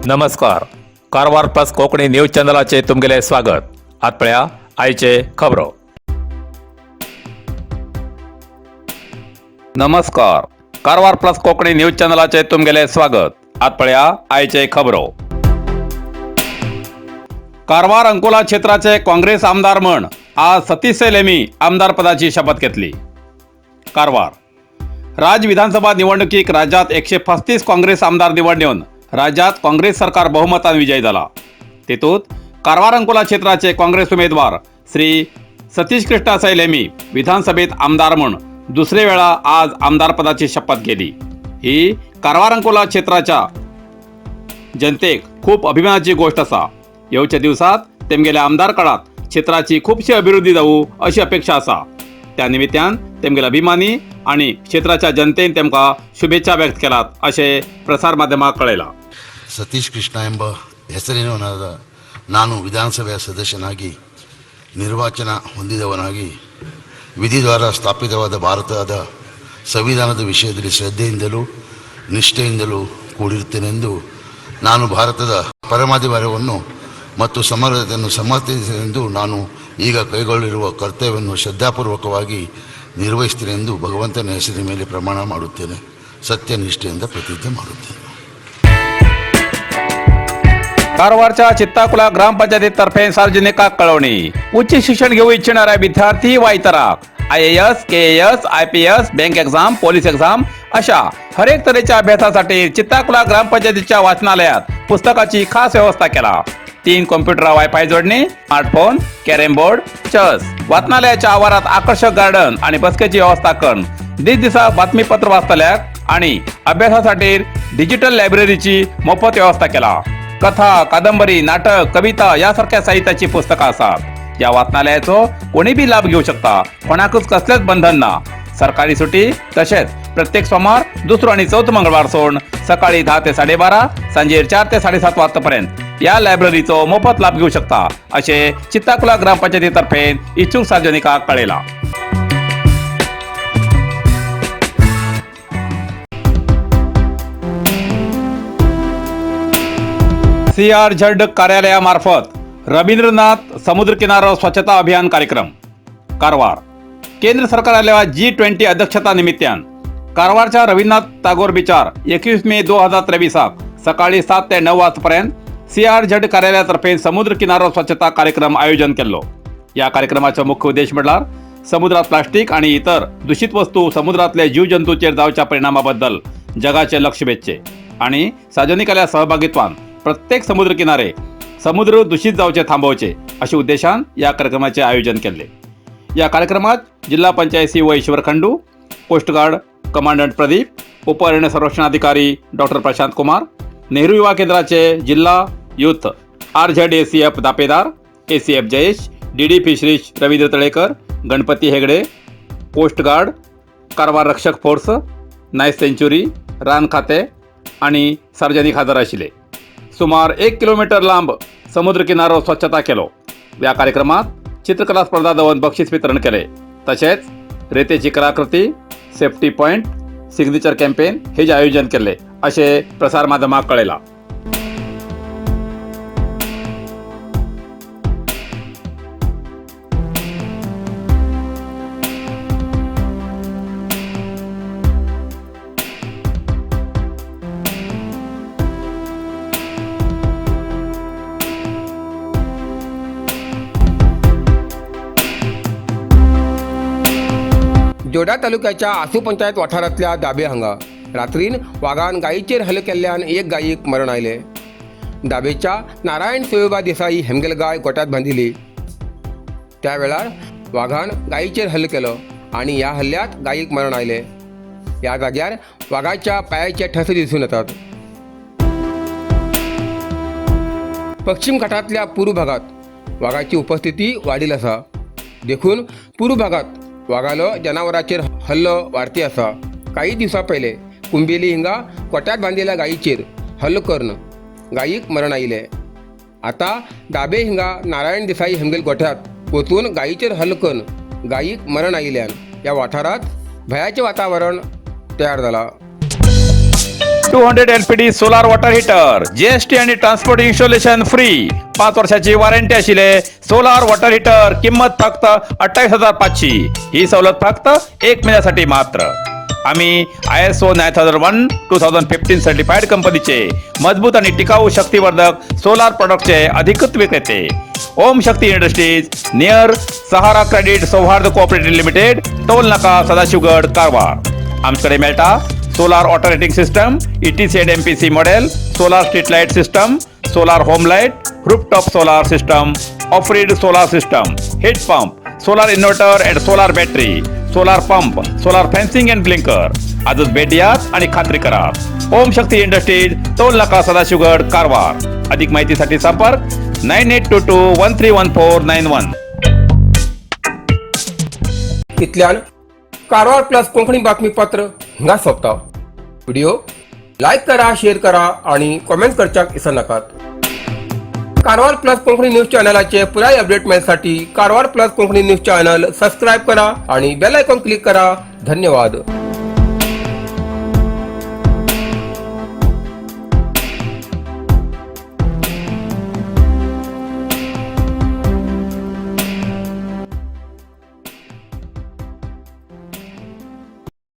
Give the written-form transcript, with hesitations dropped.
नमस्कार. Karwar plus Konkani news चॅनलाचे तुमगेले स्वागत. आतपळ्या आयचे खबरो. नमस्कार. कारवार प्लस कोकणी न्यूज चॅनलाचे तुमगेले स्वागत. आतपळ्या आयचे खबरो. कारवार अंकोला क्षेत्राचे काँग्रेस आमदार म्हण आज सतीश लेमी आमदार पदाची शपथ घेतली. कारवार राज्य विधानसभा निवडणुकीक राज्यात 135 काँग्रेस आमदार निवडून राज्यात काँग्रेस सरकार बहुमतान विजयी झाला. तेतूत कारवार अंकोला क्षेत्राचे काँग्रेस उमेदवार श्री सतीश कृष्णा लेमी विधानसभेत आमदार म्हण दुसरे वेळा आज आमदार पदाची शपथ घेतली. ही कारवार अंकोला क्षेत्राच्या जनतेक खूप अभिमानाची गोष्ट असा. येवच्या दिवसात तेमगेल्या आमदार काळात क्षेत्राची खूपशी अभिवृद्धी जावू अशी अपेक्षा असा. त्या निमित्तान तेमगेले अभिमानी आणि क्षेत्राच्या जनतेन तेमका शुभेच्छा व्यक्त केलात असे प्रसार माध्यमाक कळयला. ಸತೀಶ್ ಕೃಷ್ಣ ಎಂಬ ಹೆಸರಿನವನಾದ ನಾನು ವಿಧಾನಸಭೆಯ ಸದಸ್ಯನಾಗಿ ನಿರ್ವಾಚನ ಹೊಂದಿದವನಾಗಿ ವಿಧಿದ್ವಾರ ಸ್ಥಾಪಿತವಾದ ಭಾರತದ ಸಂವಿಧಾನದ ವಿಷಯದಲ್ಲಿ ಶ್ರದ್ಧೆಯಿಂದಲೂ ನಿಷ್ಠೆಯಿಂದಲೂ ಕೂಡಿರುತ್ತೇನೆಂದು ನಾನು ಭಾರತದ ಪರಮಾಧಿಕಾರವನ್ನು ಮತ್ತು ಸಮಗ್ರತೆಯನ್ನು ಸಮರ್ಥಿಸಿದೆಂದು ನಾನು ಈಗ ಕೈಗೊಳ್ಳಿರುವ ಕರ್ತವ್ಯವನ್ನು ಶ್ರದ್ಧಾಪೂರ್ವಕವಾಗಿ ನಿರ್ವಹಿಸುತ್ತೇನೆಂದು ಭಗವಂತನ ಹೆಸರಿನ ಮೇಲೆ ಪ್ರಮಾಣ ಮಾಡುತ್ತೇನೆ. ಸತ್ಯನಿಷ್ಠೆಯಿಂದ ಪ್ರತಿಜ್ಞೆ ಮಾಡುತ್ತೇನೆ. कारवारच्या चित्ताकुला ग्रामपंचायतीतर्फे सार्वजनिकाक कळवणी. उच्च शिक्षण घेऊ इच्छिणाऱ्या विद्यार्थी वा इतराक IAS, KAS, IPS, bank exam, police exam अशा हरेक तऱ्हेच्या अभ्यासासाठी चित्ताकुला ग्रामपंचायतीच्या वाचनालयात पुस्तकाची खास व्यवस्था केला. 3 कॉम्प्युटर, वायफाय जोडणी, स्मार्टफोन, कॅरम बोर्ड, चेस, वाचनालयाच्या आवारात आकर्षक गार्डन आणि बसकेची व्यवस्था करून दिसा बातमीपत्र वाचतल्याक आणि अभ्यासासाठी डिजिटल लायब्ररीची मोफत व्यवस्था केला. कथा, कादंबरी, नाटक, कविता यासारख्या साहित्याची पुस्तकं असतात. या वाचनालयाचो कोणी बी लाभ घेऊ शकता. कोणाकच कसलेच बंधन ना. सरकारी सुटी तसेच प्रत्येक सोमवार, दुसरो आणि चौथ मंगळवार सोडून सकाळी 10 ते 12:30, सांजे 4 ते 7:30 वाजतापर्यंत या लायब्ररीचो मोफत लाभ घेऊ शकता असे चित्ताकुला ग्रामपंचायतीतर्फे इच्छुक सार्वजनिकाक कळयला. CRZ कार्यालयामार्फत रवींद्रनाथ समुद्र किनारा स्वच्छता अभियान कार्यक्रम. कारवार केंद्र सरकाराल्या G20 अध्यक्षता निमित्तान कारवारच्या रवींद्रनाथ टागोर बीचार 21 मे 2023 सकाळी 7 ते 9 वाजतापर्यंत CRZ कार्यालयातर्फे समुद्र किनारा स्वच्छता कार्यक्रम आयोजन केलो. या कार्यक्रमाचा मुख्य उद्देश म्हटल्यार समुद्रात प्लास्टिक आणि इतर दूषित वस्तू समुद्रातल्या जीवजंतूंचेर जावच्या परिणामाबद्दल जगाचे लक्ष वेधचे आणि सार्वजनिकाल्या सहभागित्वान प्रत्येक समुद्र किनारे समुद्र दूषित जावचे थांबवचे अशा उद्देशान या कार्यक्रमाचे आयोजन केले. या कार्यक्रमात जिल्हा panchayat CO Ishwar Khandu, coast guard commandant Pradeep, उपअरण्य संरक्षण अधिकारी डॉक्टर प्रशांत कुमार, नेहरू युवा केंद्राचे जिल्हा युथ RZACF दापेदार, ACF Jayesh, DD fisheries Ravindra Talekar, Ganapati Hegde, coast guard, Karwar रक्षक फोर्स, नाईस सेंच्युरी, रान खाते आणि सार्वजनिक हजर आशिल्ले. सुमार 1 किलोमीटर लांब समुद्र किनारो स्वच्छता केलो. या कार्यक्रमात चित्रकला स्पर्धा दवन बक्षीस वितरण केले. तसेच रेतेची कलाकृती, सेफ्टी पॉइंट, सिग्नेचर कॅम्पेन हे आयोजन केले असे प्रसार माध्यमाक कळयला. जोडा तालुक्याच्या आसू पंचायत वाठारांतल्या दाबे हांगा रात्रीन वाघान गायीचेर हल्लो केल्ल्यान एक गायीक मरण आयले. दाबेच्या नारायण सोयोबा देसाई हेमगेल गाय गोठ्यात बांदिली. त्या वेळार वाघान गायीचेर हल्लो केलो आणि या हल्ल्यात गायीक मरण आयले. या जाग्यार वाघाच्या पायाचे ठसे दिसून येतात. पश्चिम घाटांतल्या पूर्व भागात वाघाची उपस्थिती वाडील आसा. देखून पूर्व भागात वाघालो जनावरांचेर हल्लो वाडती आसा. काही दिवसां पयले कुंबेली हिंगा कोट्यात बांदिल्ल्या गायीचेर हल्लो करून गायीक मरण आयले. आता दाबे हिंगा नारायण देसाई हेमगेल गोठ्यात वचून गायीचेर हल्लो करून गायीक मरण आयिल्ल्यान या वाठारांत भयाचें वातावरण तयार जाला. 200 LPD solar water heater GST आणि ट्रान्सपोर्ट इन्स्टॉलेशन फ्री 5 वर्षाची वॉरंटी आशिले सोलार वॉटर हीटर किंमत फक्त 28,500 ही सवलत फक्त 1 महिन्यासाठी मात्र. आम्ही ISO 9001:2015 सर्टिफाईड कंपनीचे मजबूत आणि टिकाऊ शक्तिवर्धक सोलार प्रोडक्टचे अधिकृत विक्रेते. Om Shakti industries near Sahara credit Souharda cooperative limited, toll नाका सदाशिवगड कारवार. आमच्याकडे मेळटा solar water heating system ETC and MPC model, solar street light system, solar home light, rooftop solar system, off grid solar system, heat pump, solar inverter and solar battery, solar pump, solar fencing and blinker. आजच भेट द्यात आणि खात्री करा. ओम Shakti industries, toll नाका सदाशिवगड कारवार. अधिक माहितीसाठी संपर्क 9822131491. इतल्यान कारवार प्लस कोंकणी बातमीपत्र हिंगा सोंपता. व्हिडिओ लाईक करा, शेअर करा आणि कॉमेंट करच्याक विसरू नकात. कारवार प्लस कोंकणी न्यूज चॅनलाचे पुराय अपडेट मिळण्यासाठी Karwar plus Konkani news channel subscribe करा आणि बेल आयकॉन क्लिक करा. धन्यवाद.